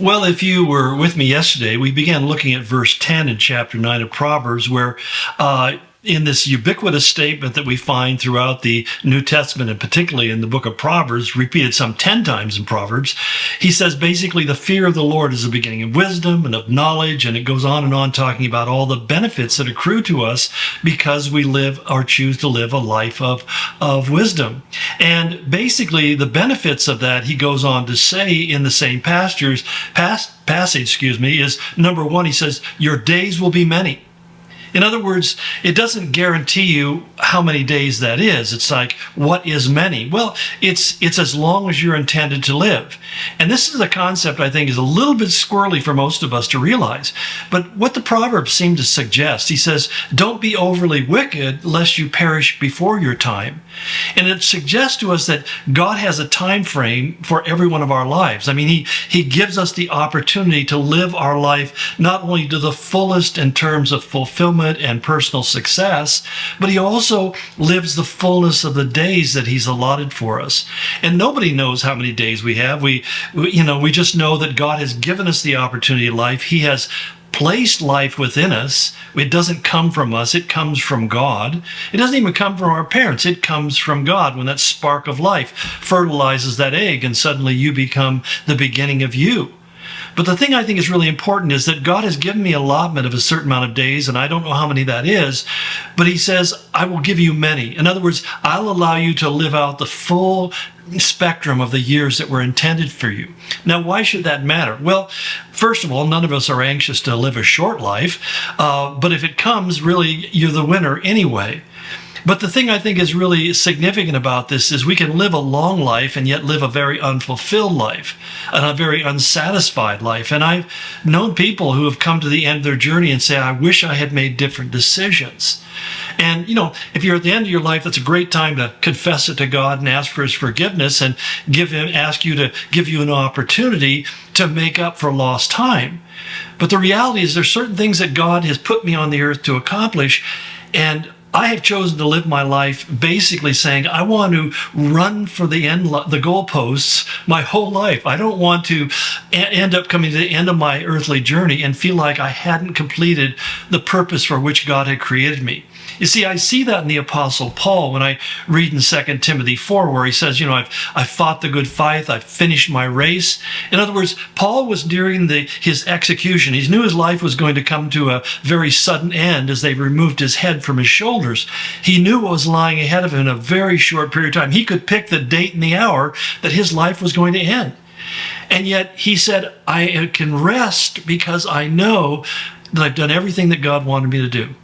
Well, if you were with me yesterday, we began looking at verse 10 in chapter 9 of Proverbs, where in this ubiquitous statement that we find throughout the New Testament, and particularly in the book of Proverbs, repeated some 10 times in Proverbs, he says basically the fear of the Lord is the beginning of wisdom and of knowledge, and it goes on and on talking about all the benefits that accrue to us because we live or choose to live a life of wisdom. And basically the benefits of that, he goes on to say in the same passage, is number one, he says, your days will be many. In other words, it doesn't guarantee you how many days that is. It's like, what is many? Well, it's as long as you're intended to live. And this is a concept I think is a little bit squirrely for most of us to realize. But what the Proverbs seem to suggest, he says, don't be overly wicked lest you perish before your time. And it suggests to us that God has a time frame for every one of our lives. I mean, he gives us the opportunity to live our life not only to the fullest in terms of fulfillment and personal success, but he also lives the fullness of the days that he's allotted for us. And nobody knows how many days we have. We just know that God has given us the opportunity of life. He has placed life within us. It doesn't come from us. It comes from God. It doesn't even come from our parents. It comes from God when that spark of life fertilizes that egg and suddenly you become the beginning of you. But the thing I think is really important is that God has given me allotment of a certain amount of days, and I don't know how many that is, but he says, I will give you many. In other words, I'll allow you to live out the full spectrum of the years that were intended for you. Now, why should that matter? Well, first of all, none of us are anxious to live a short life, but if it comes, really, you're the winner anyway. But the thing I think is really significant about this is we can live a long life and yet live a very unfulfilled life and a very unsatisfied life. And I've known people who have come to the end of their journey and say, I wish I had made different decisions. And, if you're at the end of your life, that's a great time to confess it to God and ask for his forgiveness and ask you to give you an opportunity to make up for lost time. But the reality is there's certain things that God has put me on the earth to accomplish, and I have chosen to live my life basically saying I want to run for the goalposts my whole life. I don't want to end up coming to the end of my earthly journey and feel like I hadn't completed the purpose for which God had created me. You see, I see that in the Apostle Paul when I read in 2 Timothy 4, where he says, I've fought the good fight, I've finished my race. In other words, Paul was during his execution. He knew his life was going to come to a very sudden end as they removed his head from his shoulders. He knew what was lying ahead of him in a very short period of time. He could pick the date and the hour that his life was going to end. And yet he said, I can rest because I know that I've done everything that God wanted me to do.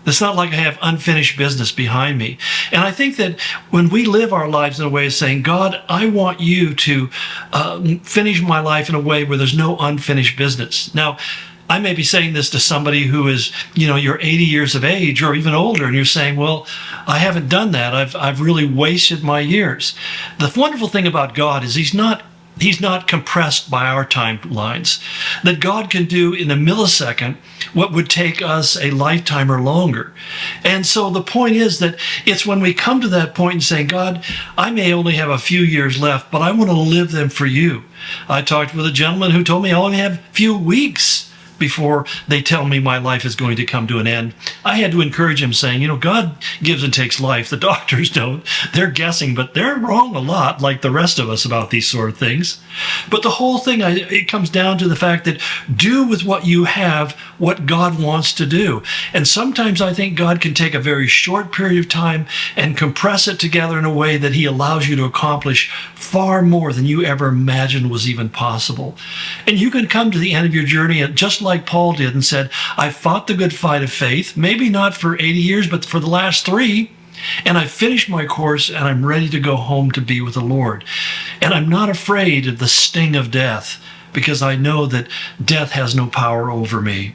It's not like I have unfinished business behind me. And I think that when we live our lives in a way of saying, God, I want you to finish my life in a way where there's no unfinished business. Now, I may be saying this to somebody who is, you're 80 years of age or even older, and you're saying, well, I haven't done that. I've really wasted my years. The wonderful thing about God is He's not compressed by our timelines. That God can do in a millisecond what would take us a lifetime or longer. And so the point is that it's when we come to that point and saying, God, I may only have a few years left, but I want to live them for you. I talked with a gentleman who told me I only have a few weeks before they tell me my life is going to come to an end. I had to encourage him saying, God gives and takes life. The doctors don't. They're guessing, but they're wrong a lot, like the rest of us, about these sort of things. But the whole thing, it comes down to the fact that do with what you have what God wants to do. And sometimes I think God can take a very short period of time and compress it together in a way that he allows you to accomplish far more than you ever imagined was even possible. And you can come to the end of your journey just like Paul did and said, I fought the good fight of faith, maybe not for 80 years, but for the last 3. And I finished my course and I'm ready to go home to be with the Lord. And I'm not afraid of the sting of death because I know that death has no power over me.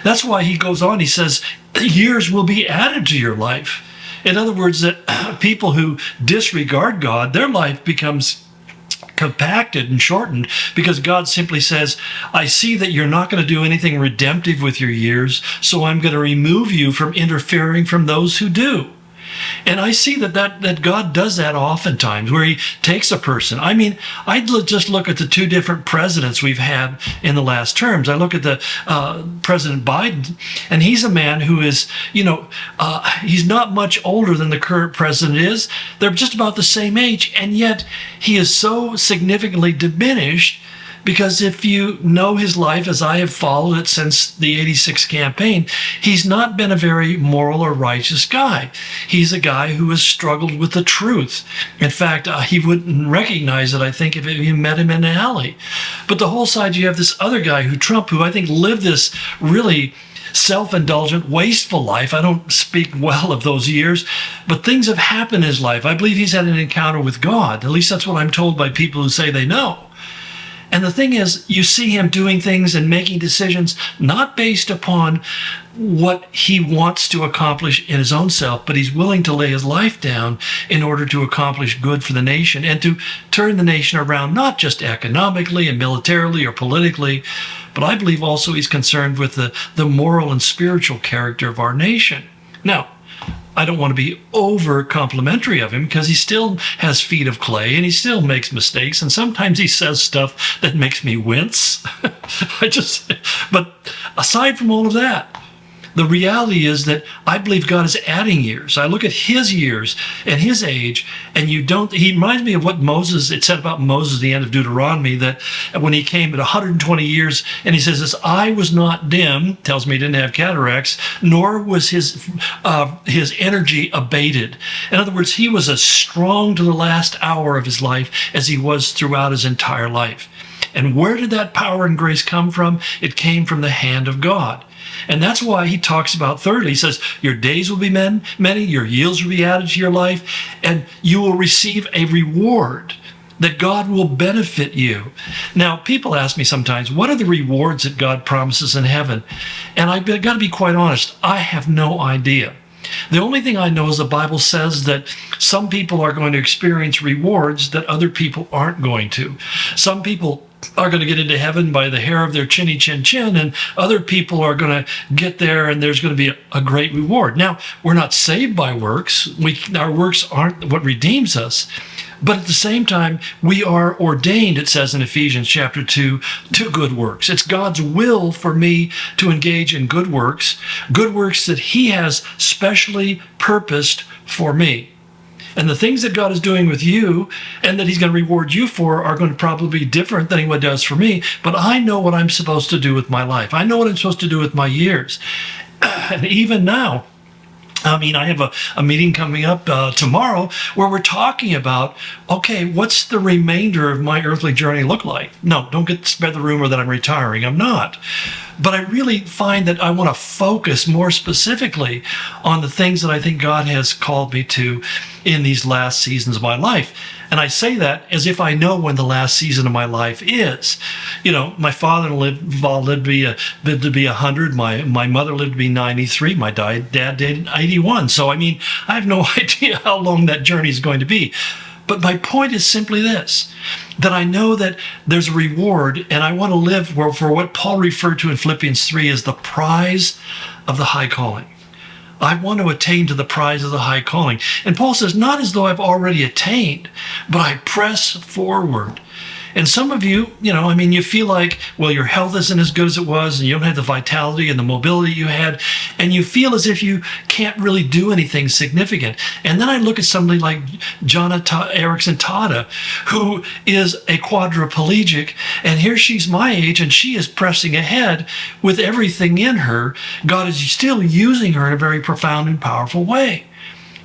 That's why he goes on, he says, years will be added to your life. In other words, that people who disregard God, their life becomes compacted and shortened because God simply says, I see that you're not going to do anything redemptive with your years, so I'm going to remove you from interfering from those who do. And I see that God does that oftentimes, where he takes a person. I mean, just look at the two different presidents we've had in the last terms. I look at the President Biden, and he's a man who is, he's not much older than the current president is. They're just about the same age, and yet he is so significantly diminished. Because if you know his life, as I have followed it since the '86 campaign, he's not been a very moral or righteous guy. He's a guy who has struggled with the truth. In fact, he wouldn't recognize it, I think, if you met him in an alley. But the whole side, you have this other guy, Trump, who I think lived this really self-indulgent, wasteful life. I don't speak well of those years, but things have happened in his life. I believe he's had an encounter with God. At least that's what I'm told by people who say they know. And the thing is, you see him doing things and making decisions not based upon what he wants to accomplish in his own self, but he's willing to lay his life down in order to accomplish good for the nation and to turn the nation around, not just economically and militarily or politically, but I believe also he's concerned with the moral and spiritual character of our nation. Now, I don't want to be over complimentary of him because he still has feet of clay and he still makes mistakes. And sometimes he says stuff that makes me wince. But aside from all of that, the reality is that I believe God is adding years. I look at his years and his age, and he reminds me of what it said about Moses at the end of Deuteronomy, that when he came at 120 years, and he says, his eye was not dim, tells me he didn't have cataracts, nor was his energy abated. In other words, he was as strong to the last hour of his life as he was throughout his entire life. And where did that power and grace come from? It came from the hand of God. And that's why he talks about, thirdly, he says, your days will be many, your years will be added to your life, and you will receive a reward, that God will benefit you. Now, people ask me sometimes, what are the rewards that God promises in heaven? And I've got to be quite honest, I have no idea. The only thing I know is the Bible says that some people are going to experience rewards that other people aren't going to. Some people are going to get into heaven by the hair of their chinny chin chin, and other people are going to get there and there's going to be a great reward. Now, we're not saved by works. Our works aren't what redeems us. But at the same time, we are ordained, it says in Ephesians chapter 2, to good works. It's God's will for me to engage in good works that he has specially purposed for me. And the things that God is doing with you and that he's going to reward you for are going to probably be different than what he does for me. But I know what I'm supposed to do with my life. I know what I'm supposed to do with my years. And even now, I have a meeting coming up tomorrow where we're talking about, okay, what's the remainder of my earthly journey look like? No, don't spread the rumor that I'm retiring. I'm not. But I really find that I want to focus more specifically on the things that I think God has called me to in these last seasons of my life. And I say that as if I know when the last season of my life is. My father lived to be 100. My mother lived to be 93. My dad did 81. So, I have no idea how long that journey is going to be. But my point is simply this, that I know that there's a reward, and I want to live for what Paul referred to in Philippians 3 as the prize of the high calling. I want to attain to the prize of the high calling. And Paul says, not as though I've already attained, but I press forward. And some of you, you feel like, well, your health isn't as good as it was, and you don't have the vitality and the mobility you had, and you feel as if you can't really do anything significant. And then I look at somebody like Jonna Erickson Tada, who is a quadriplegic, and here she's my age, and she is pressing ahead with everything in her. God is still using her in a very profound and powerful way.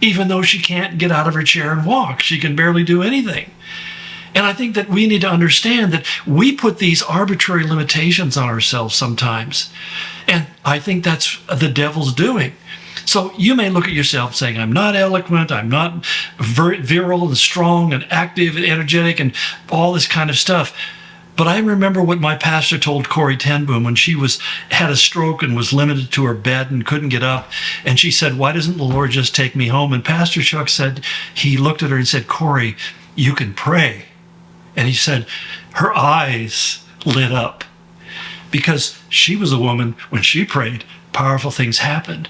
Even though she can't get out of her chair and walk, she can barely do anything. And I think that we need to understand that we put these arbitrary limitations on ourselves sometimes. And I think that's the devil's doing. So you may look at yourself saying, I'm not eloquent, I'm not virile and strong and active and energetic and all this kind of stuff. But I remember what my pastor told Corrie ten Boom when she had a stroke and was limited to her bed and couldn't get up. And she said, why doesn't the Lord just take me home? And Pastor Chuck said, he looked at her and said, Corrie, you can pray. And he said, her eyes lit up because she was a woman, when she prayed, powerful things happened.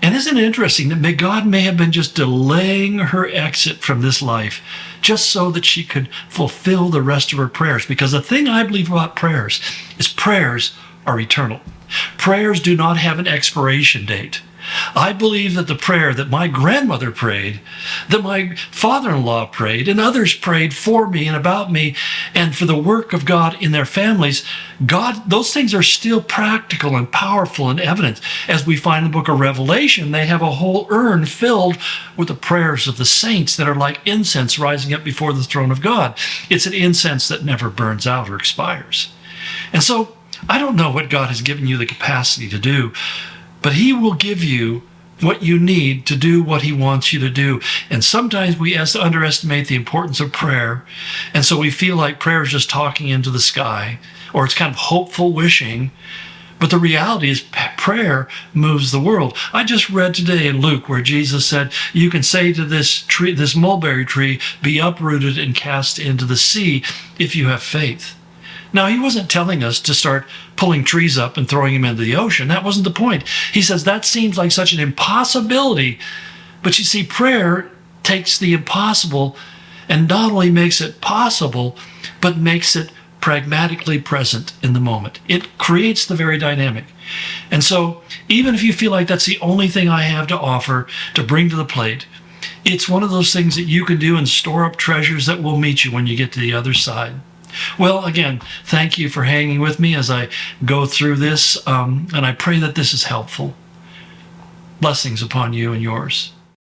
And isn't it interesting that God may have been just delaying her exit from this life just so that she could fulfill the rest of her prayers? Because the thing I believe about prayers is prayers are eternal. Prayers do not have an expiration date. I believe that the prayer that my grandmother prayed, that my father-in-law prayed, and others prayed for me and about me and for the work of God in their families, those things are still practical and powerful and evident. As we find in the book of Revelation, they have a whole urn filled with the prayers of the saints that are like incense rising up before the throne of God. It's an incense that never burns out or expires. And so I don't know what God has given you the capacity to do, but he will give you what you need to do what he wants you to do. And sometimes we underestimate the importance of prayer. And so we feel like prayer is just talking into the sky, or it's kind of hopeful wishing. But the reality is prayer moves the world. I just read today in Luke where Jesus said, you can say to this tree, this mulberry tree, be uprooted and cast into the sea if you have faith. Now, he wasn't telling us to start pulling trees up and throwing them into the ocean. That wasn't the point. He says that seems like such an impossibility. But you see, prayer takes the impossible and not only makes it possible, but makes it pragmatically present in the moment. It creates the very dynamic. And so even if you feel like that's the only thing I have to offer to bring to the plate, it's one of those things that you can do and store up treasures that will meet you when you get to the other side. Well, again, thank you for hanging with me as I go through this, and I pray that this is helpful. Blessings upon you and yours.